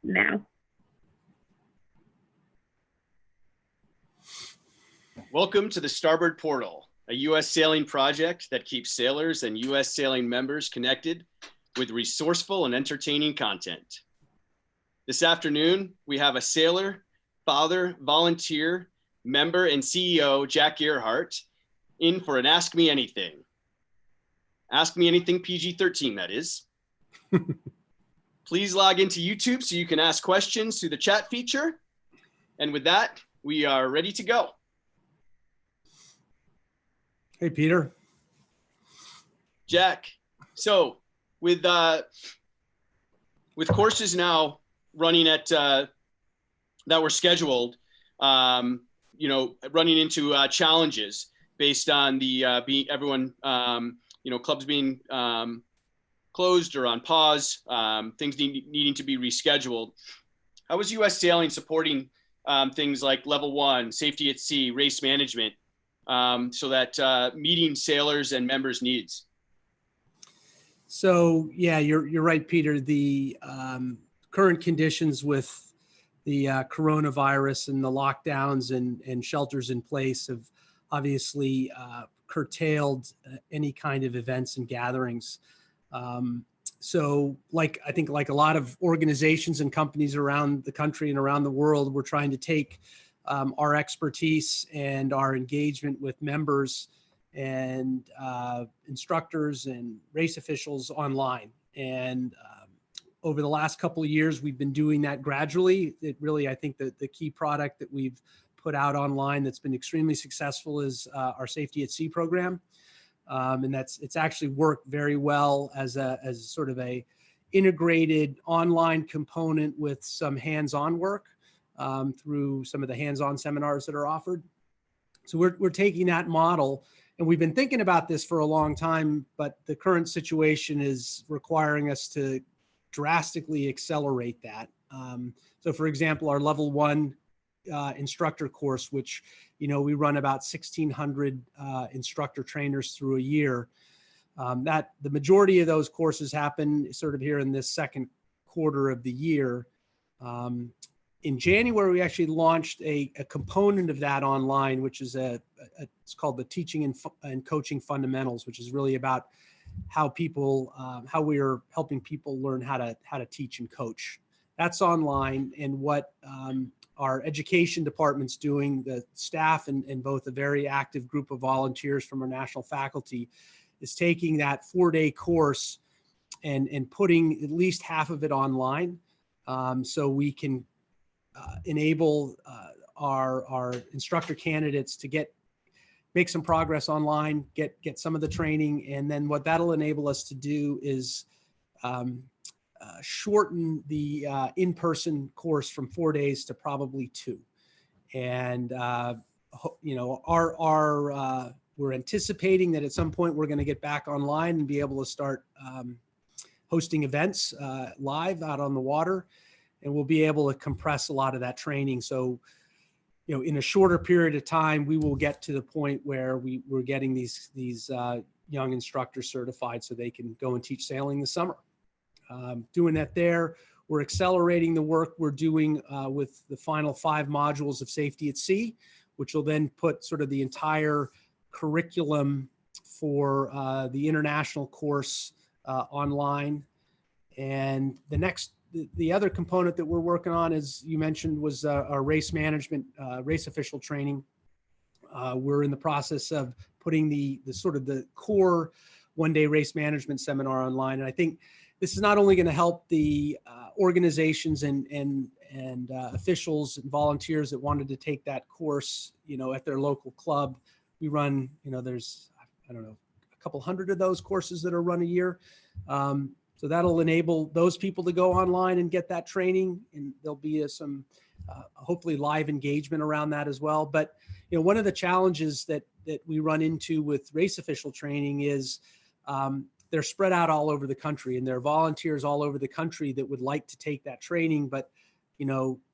now. Welcome to the Starboard Portal, a U.S. sailing project that keeps sailors and U.S. sailing members connected with resourceful and entertaining content. This afternoon, we have a sailor, father, volunteer, member, and CEO, Jack Gierhart, in for an Ask Me Anything. Ask Me Anything PG-13, that is. Please log into YouTube so you can ask questions through the chat feature. And with that, we are ready to go. Hey, Peter. Jack, so with courses now running at that were scheduled, running into challenges based on the everyone, clubs being closed or on pause, things needing to be rescheduled. How is U.S. Sailing supporting things like level 1, safety at sea, race management, so that meeting sailors and members' needs? So yeah, you're right, Peter. The current conditions with the coronavirus and the lockdowns and shelters in place have obviously curtailed any kind of events and gatherings. So I think like a lot of organizations and companies around the country and around the world, we're trying to take our expertise and our engagement with members and instructors and race officials online. And over the last couple of years, we've been doing that gradually. It really, I think that the key product that we've put out online that's been extremely successful is our Safety at Sea program. And it's actually worked very well as sort of a integrated online component with some hands-on work through some of the hands-on seminars that are offered. So we're taking that model, and we've been thinking about this for a long time, but the current situation is requiring us to drastically accelerate that. So for example, our level 1 instructor course, which, we run about 1,600 instructor trainers through a year. That the majority of those courses happen sort of here in this second quarter of the year. In January, we actually launched a component of that online, which is it's called the Teaching and Coaching Fundamentals, which is really about how we are helping people learn how to teach and coach. That's online, and what our education department's doing, the staff and both a very active group of volunteers from our national faculty is taking that 4-day course and putting at least half of it online, so we can enable our instructor candidates to make some progress online, get some of the training, and then what that'll enable us to do is shorten the in-person course from 4 days to probably 2. And we're anticipating that at some point we're going to get back online and be able to start hosting events live out on the water, and we'll be able to compress a lot of that training. So, in a shorter period of time, we will get to the point where we're getting these young instructors certified so they can go and teach sailing this summer. Doing that there, we're accelerating the work we're doing with the final 5 modules of Safety at Sea, which will then put sort of the entire curriculum for the international course online. And the other component that we're working on, as you mentioned, was our race management, race official training. We're in the process of putting the sort of the core 1-day race management seminar online. And I think this is not only going to help the organizations and officials and volunteers that wanted to take that course, at their local club. We run, there's, I don't know, a couple hundred of those courses that are run a year. So that'll enable those people to go online and get that training, and there'll be some hopefully live engagement around that as well. But one of the challenges that we run into with race official training is they're spread out all over the country, and there are volunteers all over the country that would like to take that training, but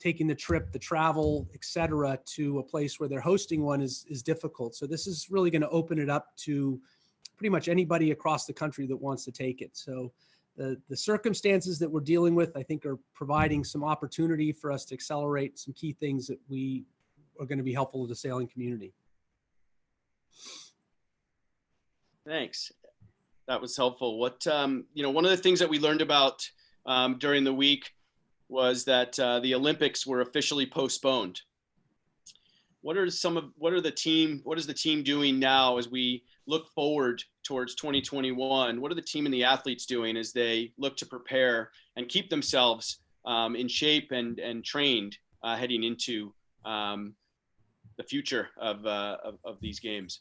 taking the trip, the travel, et cetera, to a place where they're hosting one is difficult. So this is really going to open it up to pretty much anybody across the country that wants to take it. So the circumstances that we're dealing with, I think, are providing some opportunity for us to accelerate some key things that we are going to be helpful to the sailing community. Thanks. That was helpful. What, one of the things that we learned about during the week was that the Olympics were officially postponed. What is the team doing now as we look forward towards 2021? What are the team and the athletes doing as they look to prepare and keep themselves in shape and trained heading into the future of these games?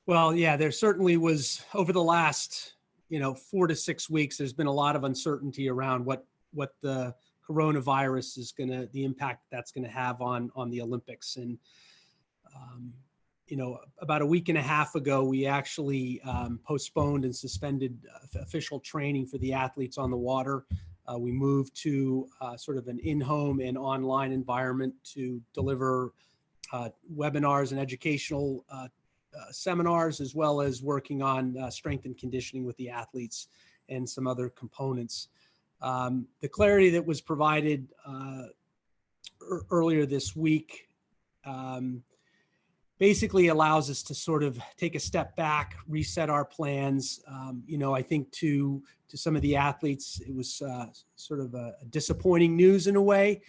Well, yeah, there certainly was, over the last 4 to 6 weeks, there's been a lot of uncertainty around what the coronavirus is the impact that's going to have on the Olympics. And about a week and a half ago, we actually postponed and suspended official training for the athletes on the water. We moved to sort of an in-home and online environment to deliver webinars and educational seminars, as well as working on strength and conditioning with the athletes and some other components. The clarity that was provided earlier this week basically allows us to sort of take a step back, reset our plans. I think to some of the athletes, it was sort of a disappointing news in a way.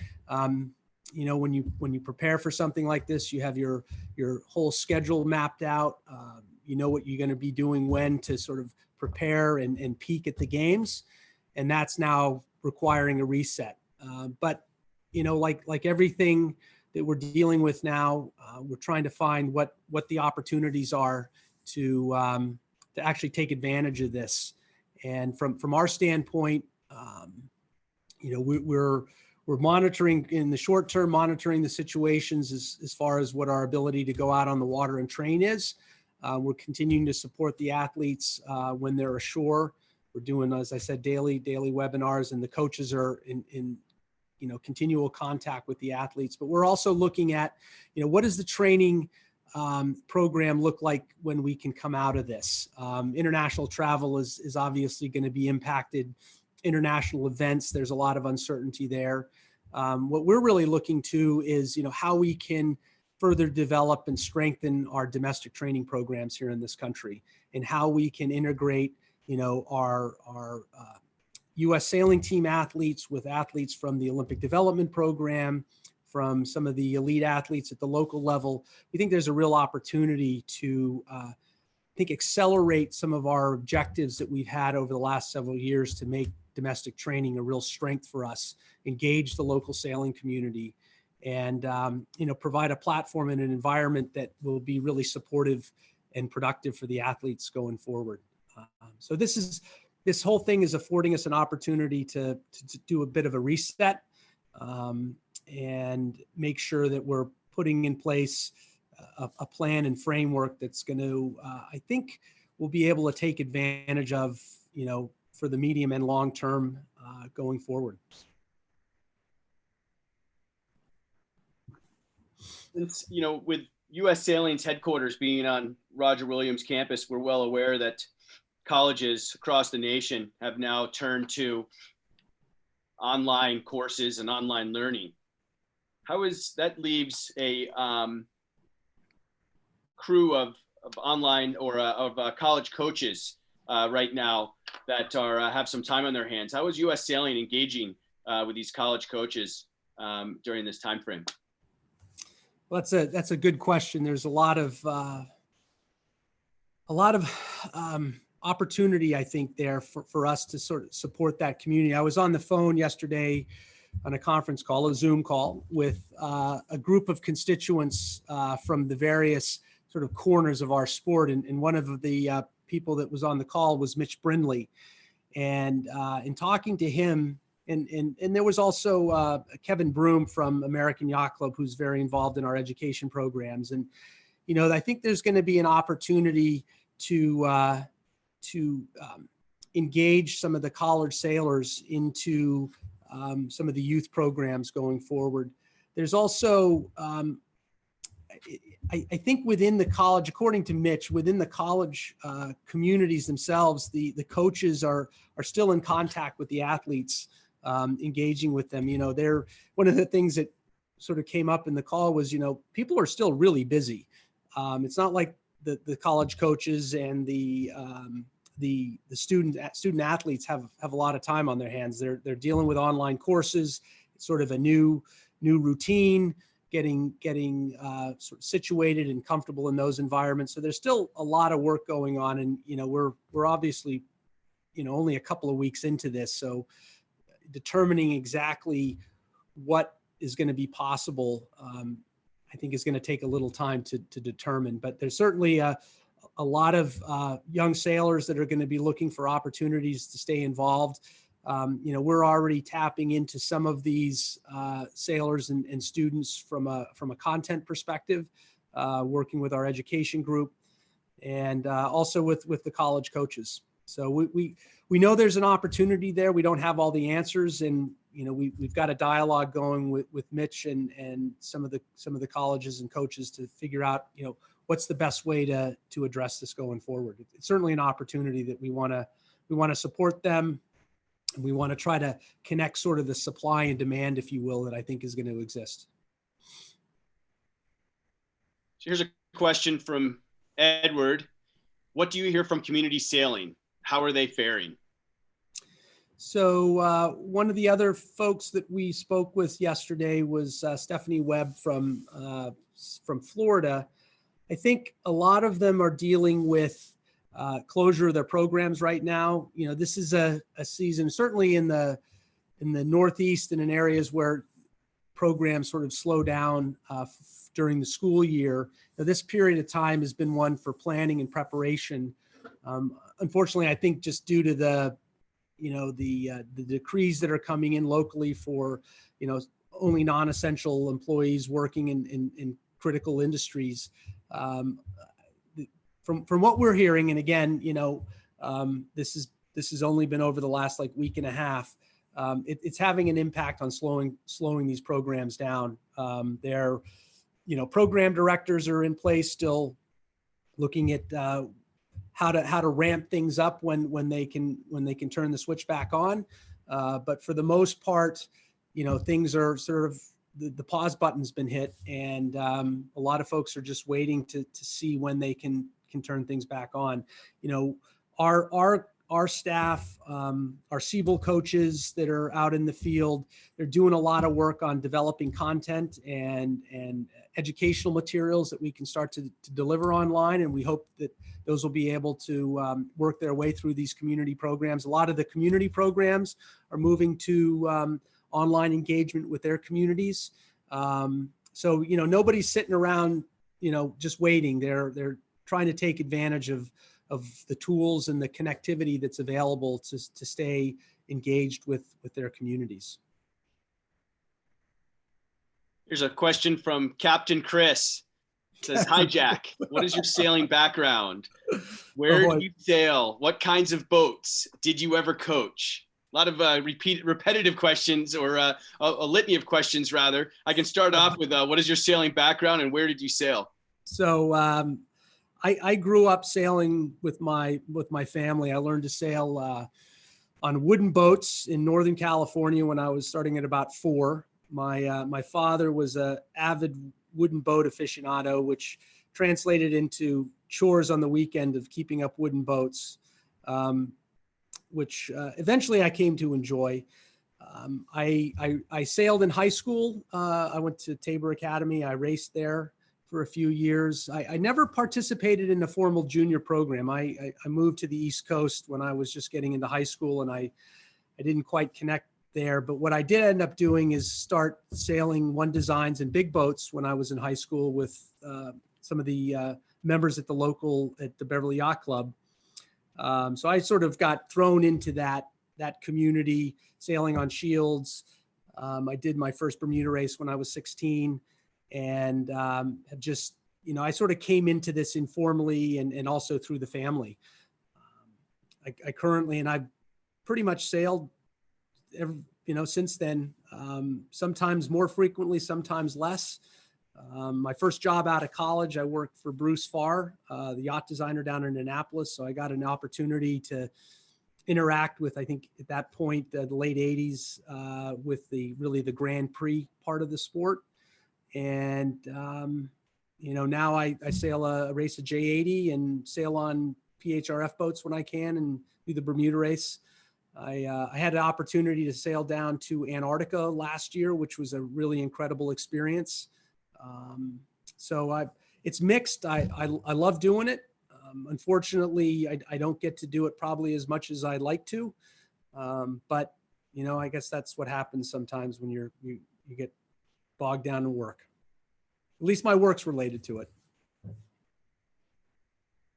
When you prepare for something like this, you have your whole schedule mapped out. What you're going to be doing when to sort of prepare and peak at the games. And that's now requiring a reset. But like everything that we're dealing with now, we're trying to find what the opportunities are to actually take advantage of this. And from our standpoint, we're monitoring in the short term, monitoring the situations as far as what our ability to go out on the water and train is. We're continuing to support the athletes when they're ashore. We're doing, as I said, daily webinars, and the coaches are in continual contact with the athletes. But we're also looking at, what does the training program look like when we can come out of this? International travel is obviously going to be impacted. International events, there's a lot of uncertainty there. What we're really looking to is, how we can further develop and strengthen our domestic training programs here in this country, and how we can integrate our U.S. sailing team athletes with athletes from the Olympic Development Program, from some of the elite athletes at the local level. We think there's a real opportunity to, accelerate some of our objectives that we've had over the last several years to make domestic training a real strength for us, engage the local sailing community, and provide a platform and an environment that will be really supportive and productive for the athletes going forward. So this whole thing is affording us an opportunity to do a bit of a reset and make sure that we're putting in place a plan and framework that's going to, I think, we'll be able to take advantage of, for the medium and long term going forward. Since, with U.S. Sailing's headquarters being on Roger Williams campus, we're well aware that colleges across the nation have now turned to online courses and online learning. That leaves a crew of online or of college coaches right now that have some time on their hands. How is U.S. Sailing engaging with these college coaches during this time frame? Well, that's a good question. There's a lot of opportunity, I think, there for us to sort of support that community. I was on the phone yesterday on a conference call, a Zoom call, with a group of constituents from the various sort of corners of our sport. And one of the people that was on the call was Mitch Brindley. And in talking to him, and there was also Kevin Broom from American Yacht Club, who's very involved in our education programs. And, I think there's going to be an opportunity to engage some of the college sailors into some of the youth programs going forward. There's also, I think within the college, according to Mitch, within the college communities themselves, the coaches are still in contact with the athletes, engaging with them. They're one of the things that sort of came up in the call was, people are still really busy. It's not like the college coaches and the student athletes have a lot of time on their hands. They're dealing with online courses. It's sort of a new routine, getting sort of situated and comfortable in those environments. So there's still a lot of work going on, and we're obviously only a couple of weeks into this, so determining exactly what is going to be possible, I think is going to take a little time to determine. But there's certainly a lot of young sailors that are going to be looking for opportunities to stay involved. We're already tapping into some of these sailors and students from a content perspective, working with our education group, and also with the college coaches. So we know there's an opportunity there. We don't have all the answers, and we've got a dialogue going with Mitch and some of the colleges and coaches to figure out what's the best way to address this going forward. It's certainly an opportunity that we want to support them. We want to try to connect sort of the supply and demand, if you will, that I think is going to exist. So here's a question from Edward. What do you hear from community sailing? How are they faring? So one of the other folks that we spoke with yesterday was Stephanie Webb from Florida. I think a lot of them are dealing with closure of their programs right now. This is a season, certainly in the Northeast and in areas where programs sort of slow down during the school year. This period of time has been one for planning and preparation. Unfortunately, I think just due to the decrees that are coming in locally for only non-essential employees working in critical industries. From what we're hearing, and again, this has only been over the last week and a half. It's having an impact on slowing these programs down. Their program directors are in place, still looking at how to ramp things up when they can turn the switch back on. But for the most part, things are sort of the pause button's been hit, and a lot of folks are just waiting to see when they can turn things back on. Our staff, our Siebel coaches that are out in the field, they're doing a lot of work on developing content and educational materials that we can start to deliver online. And we hope that those will be able to work their way through these community programs. A lot of the community programs are moving to online engagement with their communities. So, nobody's sitting around, just waiting. They're trying to take advantage of the tools and the connectivity that's available to stay engaged with their communities. Here's a question from Captain Chris. It says, "Hi, Jack. What is your sailing background? Where do you sail? What kinds of boats? Did you ever coach?" A lot of repetitive questions, or a litany of questions, rather. I can start off with what is your sailing background and where did you sail? So I grew up sailing with my family. I learned to sail on wooden boats in Northern California when I was starting at about 4. My father was an avid wooden boat aficionado, which translated into chores on the weekend of keeping up wooden boats, which eventually I came to enjoy. I sailed in high school. I went to Tabor Academy. I raced there for a few years. I never participated in a formal junior program. I moved to the East Coast when I was just getting into high school, and I didn't quite connect there. But what I did end up doing is start sailing one designs and big boats when I was in high school with some of the members at the Beverly Yacht Club. So I sort of got thrown into that community, sailing on Shields. I did my first Bermuda race when I was 16, and have just, I sort of came into this informally and also through the family. I currently, and I've pretty much sailed since then, sometimes more frequently, sometimes less. My first job out of college, I worked for Bruce Farr, the yacht designer down in Annapolis. So I got an opportunity to interact with, I think at that point, the late 80s, with the Grand Prix part of the sport. And, now I sail race a J80 and sail on PHRF boats when I can and do the Bermuda race. I had an opportunity to sail down to Antarctica last year, which was a really incredible experience. So it's mixed. I love doing it. Unfortunately, I don't get to do it probably as much as I'd like to. But I guess that's what happens sometimes when you get bogged down in work. At least my work's related to it.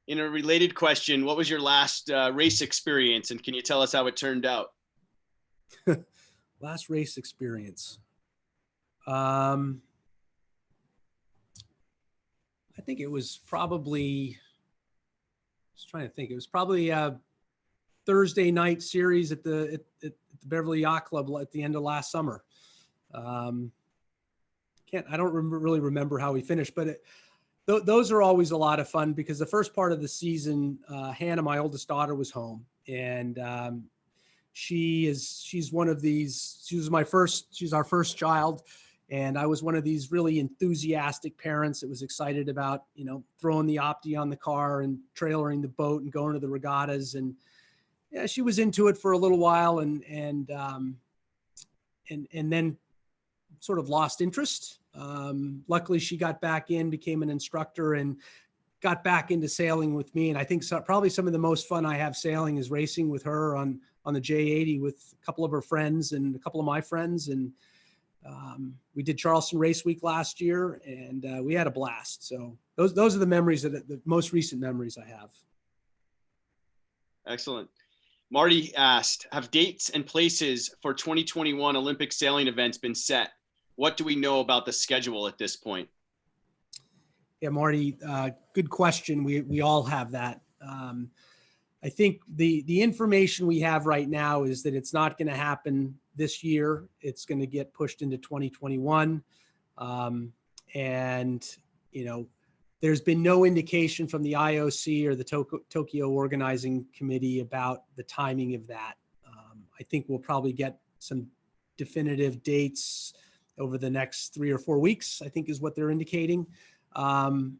In a related question, what was your last race experience, and can you tell us how it turned out? Last race experience. I think it was probably, it was probably a Thursday night series at the Beverly Yacht Club at the end of last summer. I don't really remember how we finished, but those are always a lot of fun because the first part of the season, Hannah, my oldest daughter, was home, and she's one of these. She's our first child. And I was one of these really enthusiastic parents that was excited about, throwing the Opti on the car and trailering the boat and going to the regattas. And yeah, she was into it for a little while and then sort of lost interest. Luckily, she got back in, became an instructor, and got back into sailing with me. And I think probably some of the most fun I have sailing is racing with her on the J80 with a couple of her friends and a couple of my friends. And we did Charleston Race Week last year, and we had a blast. So those are the memories, the most recent memories I have. Excellent. Marty asked, have dates and places for 2021 Olympic sailing events been set? What do we know about the schedule at this point? Yeah, Marty, good question. We all have that. I think the information we have right now is that it's not going to happen this year. It's going to get pushed into 2021. And, there's been no indication from the IOC or the Tokyo Organizing Committee about the timing of that. I think we'll probably get some definitive dates over the next 3 or 4 weeks, I think is what they're indicating. I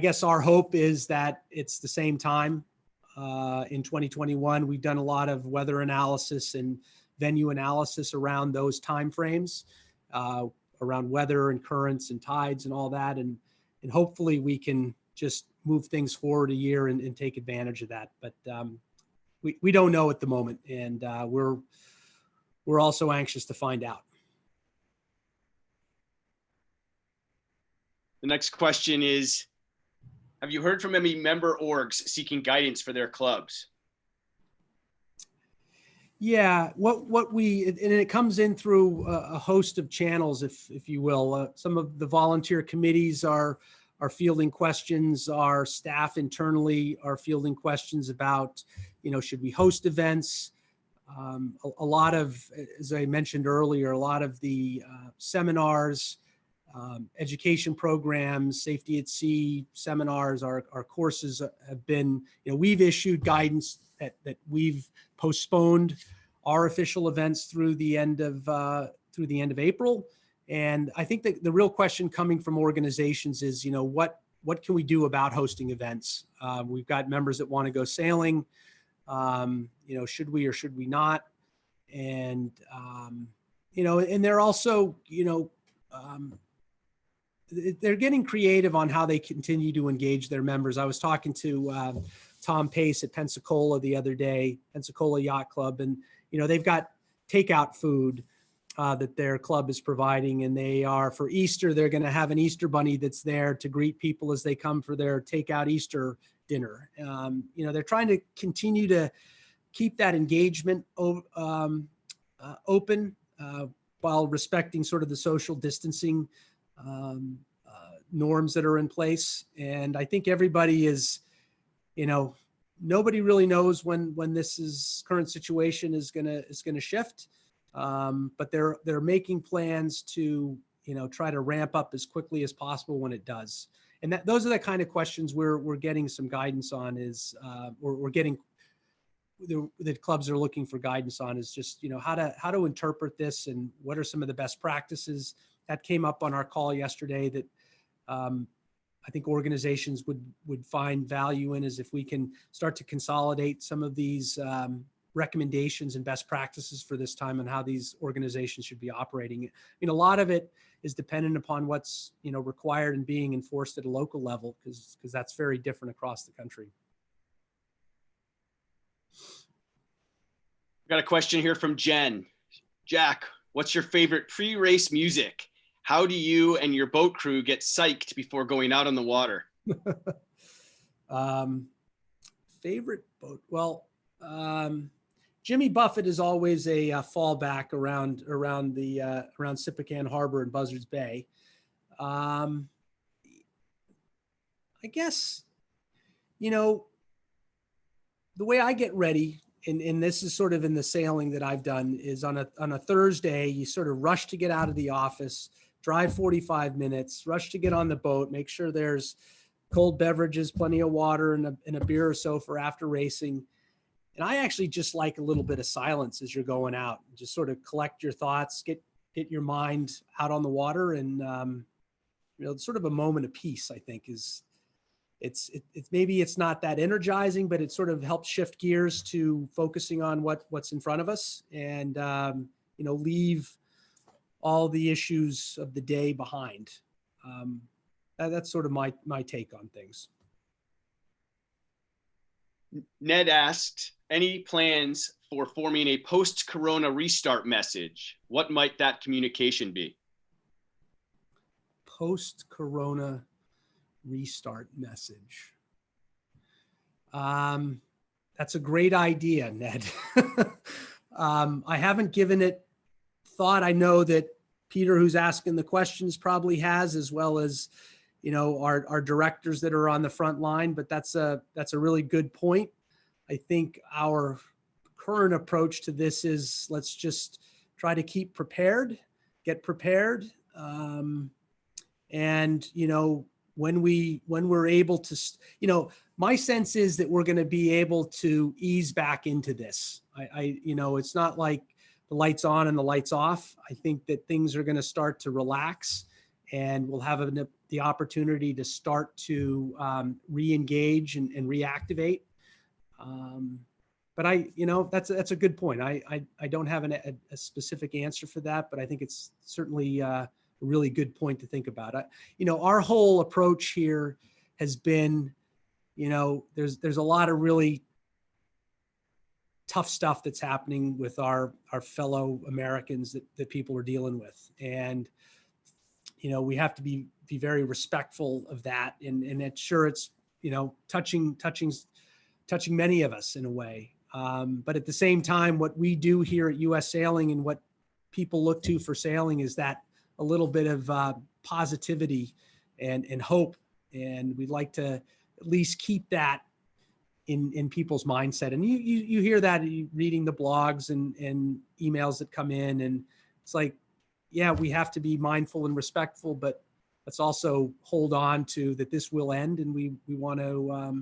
guess our hope is that it's the same time in 2021. We've done a lot of weather analysis and venue analysis around those timeframes, around weather and currents and tides and all that. And hopefully we can just move things forward a year and take advantage of that. But we don't know at the moment. And we're also anxious to find out. The next question is, have you heard from any member orgs seeking guidance for their clubs? Yeah, and it comes in through a host of channels, if you will. Some of the volunteer committees are fielding questions. Our staff internally are fielding questions about, should we host events? A lot of, as I mentioned earlier, a lot of the seminars, education programs, safety at sea seminars, our courses have been, we've issued guidance that we've postponed our official events through the end of April. And I think that the real question coming from organizations is, what can we do about hosting events? We've got members that want to go sailing. Should we or should we not? And and they're also, they're getting creative on how they continue to engage their members. I was talking to Tom Pace at Pensacola the other day, Pensacola Yacht Club, and they've got takeout food that their club is providing, and for Easter, they're going to have an Easter bunny that's there to greet people as they come for their takeout Easter dinner. They're trying to continue to keep that engagement open while respecting sort of the social distancing norms that are in place. And I think everybody is, nobody really knows when this current situation is gonna shift. But they're making plans to, try to ramp up as quickly as possible when it does. And those are the kind of questions we're getting some guidance on or we're getting that clubs are looking for guidance on is just, how to interpret this and what are some of the best practices that came up on our call yesterday that I think organizations would find value in, is if we can start to consolidate some of these recommendations and best practices for this time and how these organizations should be operating. A lot of it is dependent upon what's, required and being enforced at a local level, because that's very different across the country. Got a question here from Jen. Jack, what's your favorite pre-race music? How do you and your boat crew get psyched before going out on the water? Favorite boat? Well, Jimmy Buffett is always a fallback around Sipican Harbor and Buzzards Bay. I guess, the way I get ready, and this is sort of in the sailing that I've done, is on a Thursday, you sort of rush to get out of the office, drive 45 minutes, rush to get on the boat, make sure there's cold beverages, plenty of water, and a beer or so for after racing. And I actually just like a little bit of silence as you're going out. Just sort of collect your thoughts, get your mind out on the water, and sort of a moment of peace. I think it's maybe it's not that energizing, but it sort of helps shift gears to focusing on what's in front of us, and leave all the issues of the day behind. That's sort of my take on things. Ned asked, any plans for forming a post-corona restart message? What might that communication be? Post-corona restart message. That's a great idea, Ned. I haven't given it thought. I know that Peter, who's asking the questions, probably has, as well as our directors that are on the front line. But that's a really good point. I think our current approach to this is, let's just try to keep prepared, get prepared, and when we're able to, my sense is that we're going to be able to ease back into this. It's not like the lights on and the lights off. I think that things are going to start to relax, and we'll have the opportunity to start to re-engage and reactivate. But that's a good point. I don't have a specific answer for that, but I think it's certainly a really good point to think about. Our whole approach here has been, there's a lot of really tough stuff that's happening with our fellow Americans that people are dealing with. And, we have to be very respectful of that. And it's sure it's, touching many of us in a way. But at the same time, what we do here at US Sailing and what people look to for sailing is that a little bit of positivity and hope. And we'd like to at least keep that in people's mindset. And you hear that reading the blogs and emails that come in, and it's like, yeah, we have to be mindful and respectful, but let's also hold on to that this will end. And we want to,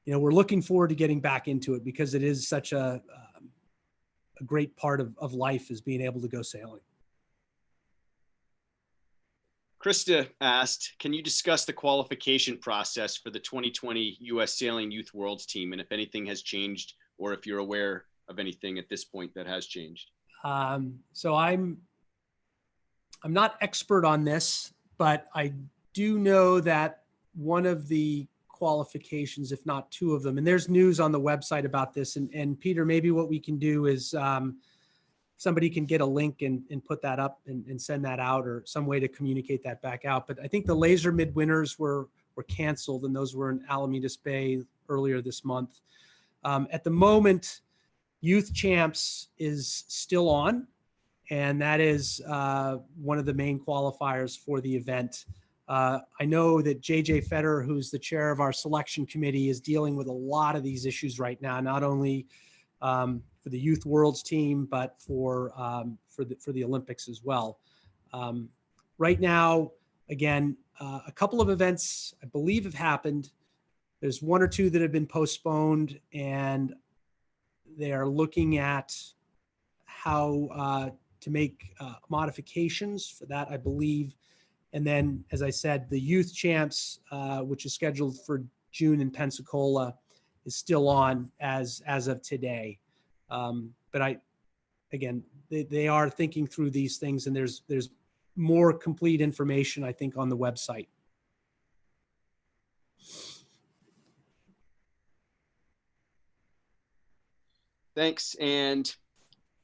we're looking forward to getting back into it, because it is such a great part of life, is being able to go sailing. Krista asked, can you discuss the qualification process for the 2020 US Sailing Youth Worlds team, and if anything has changed, or if you're aware of anything at this point that has changed? So I'm not expert on this, but I do know that one of the qualifications, if not two of them, and there's news on the website about this. And Peter, maybe what we can do is somebody can get a link and put that up and send that out, or some way to communicate that back out. But I think the laser midwinters were canceled, and those were in Alamitos Bay earlier this month. At the moment, Youth Champs is still on, and that is one of the main qualifiers for the event. I know that JJ Federer, who's the chair of our selection committee, is dealing with a lot of these issues right now, not only the Youth Worlds team, but for the Olympics as well. Right now, again, a couple of events I believe have happened. There's one or two that have been postponed, and they are looking at how to make modifications for that, I believe. And then, as I said, the youth champs, which is scheduled for June in Pensacola, is still on as of today. But they are thinking through these things, and there's more complete information, I think, on the website. Thanks. And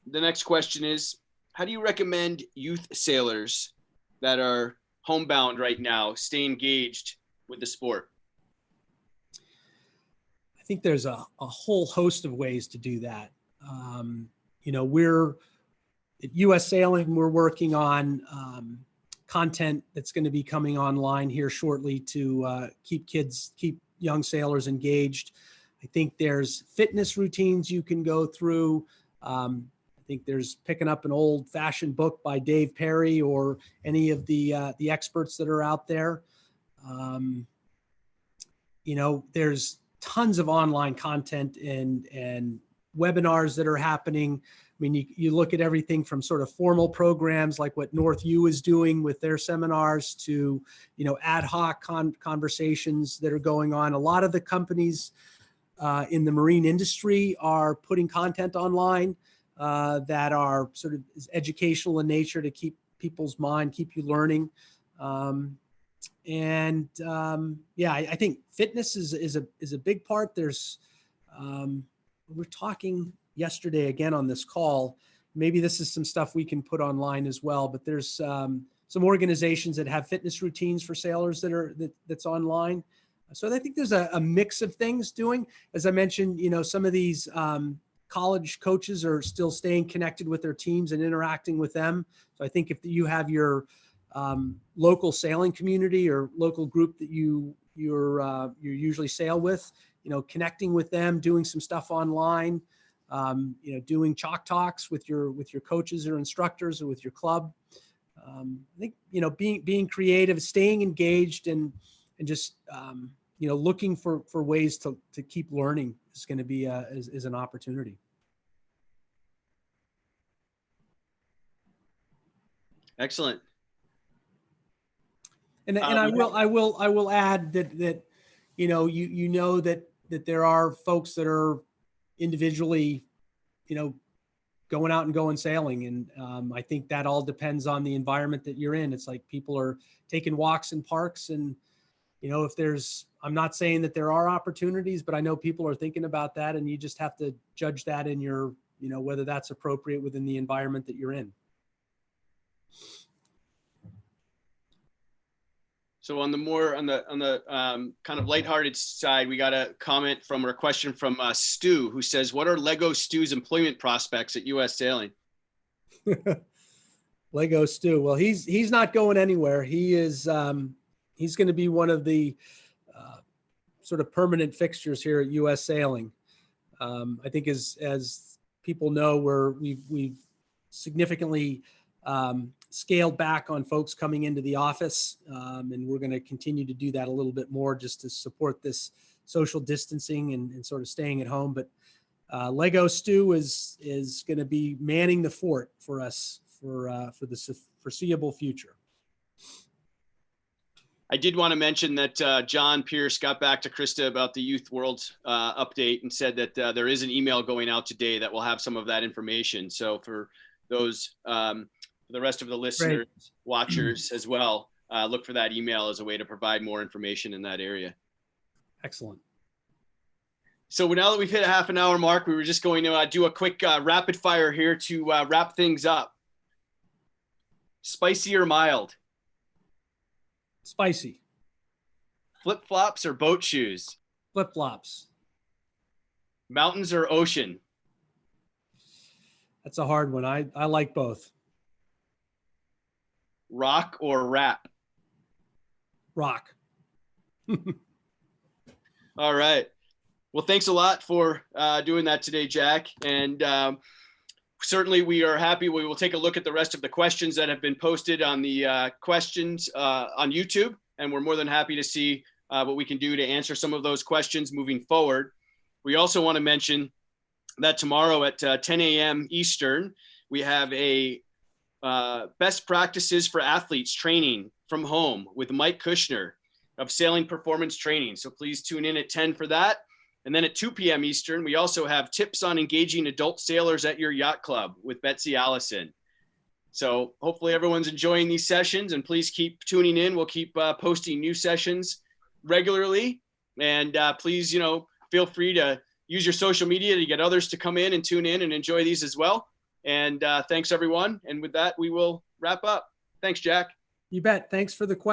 the next question is, how do you recommend youth sailors that are homebound right now stay engaged with the sport? I think there's a whole host of ways to do that. We're at US Sailing, we're working on content that's going to be coming online here shortly to keep young sailors engaged. I think there's fitness routines you can go through. I think there's picking up an old-fashioned book by Dave Perry or any of the experts that are out there. There's tons of online content and webinars that are happening. I mean, you look at everything from sort of formal programs like what North U is doing with their seminars to, ad hoc conversations that are going on. A lot of the companies in the marine industry are putting content online that are sort of educational in nature to keep people's mind, keep you learning. I think fitness is a big part. There's, we're talking yesterday again on this call, maybe this is some stuff we can put online as well, but there's some organizations that have fitness routines for sailors that's online. So I think there's a mix of things doing. As I mentioned, some of these college coaches are still staying connected with their teams and interacting with them. So I think if you have your local sailing community or local group that you usually sail with, connecting with them, doing some stuff online, doing chalk talks with your coaches or instructors or with your club. I think, being creative, staying engaged and just, looking for ways to keep learning is going to be is an opportunity. Excellent. And I will add that that there are folks that are individually, going out and going sailing. And I think that all depends on the environment that you're in. It's like people are taking walks in parks and, I'm not saying that there are opportunities, but I know people are thinking about that, and you just have to judge that in your, whether that's appropriate within the environment that you're in. So on the kind of lighthearted side, we got a comment or a question from Stu, who says, "What are Lego Stu's employment prospects at US Sailing?" Lego Stu. Well, he's not going anywhere. He is. He's going to be one of the sort of permanent fixtures here at US Sailing. I think as people know, we've significantly scaled back on folks coming into the office, and we're going to continue to do that a little bit more just to support this social distancing and sort of staying at home. But Lego Stu is going to be manning the fort for us for the foreseeable future. I did want to mention that John Pierce got back to Krista about the Youth Worlds update and said that there is an email going out today that will have some of that information. So for those, for the rest of the listeners, watchers as well, look for that email as a way to provide more information in that area. Excellent. So now that we've hit a half an hour mark, we were just going to do a quick rapid fire here to wrap things up. Spicy or mild? Spicy. Flip-flops or boat shoes? Flip-flops. Mountains or ocean? That's a hard one. I like both. Rock or rap? Rock. All right. Well, thanks a lot for doing that today, Jack. And certainly we are happy. We will take a look at the rest of the questions that have been posted on the questions on YouTube. And we're more than happy to see what we can do to answer some of those questions moving forward. We also want to mention that tomorrow at 10 a.m. Eastern, we have a best practices for athletes training from home with Mike Kushner of Sailing Performance Training. So please tune in at 10 for that. And then at 2 p.m. Eastern, we also have tips on engaging adult sailors at your yacht club with Betsy Allison. So hopefully everyone's enjoying these sessions, and please keep tuning in. We'll keep posting new sessions regularly. And please, feel free to use your social media to get others to come in and tune in and enjoy these as well. And thanks, everyone. And with that, we will wrap up. Thanks, Jack. You bet. Thanks for the question.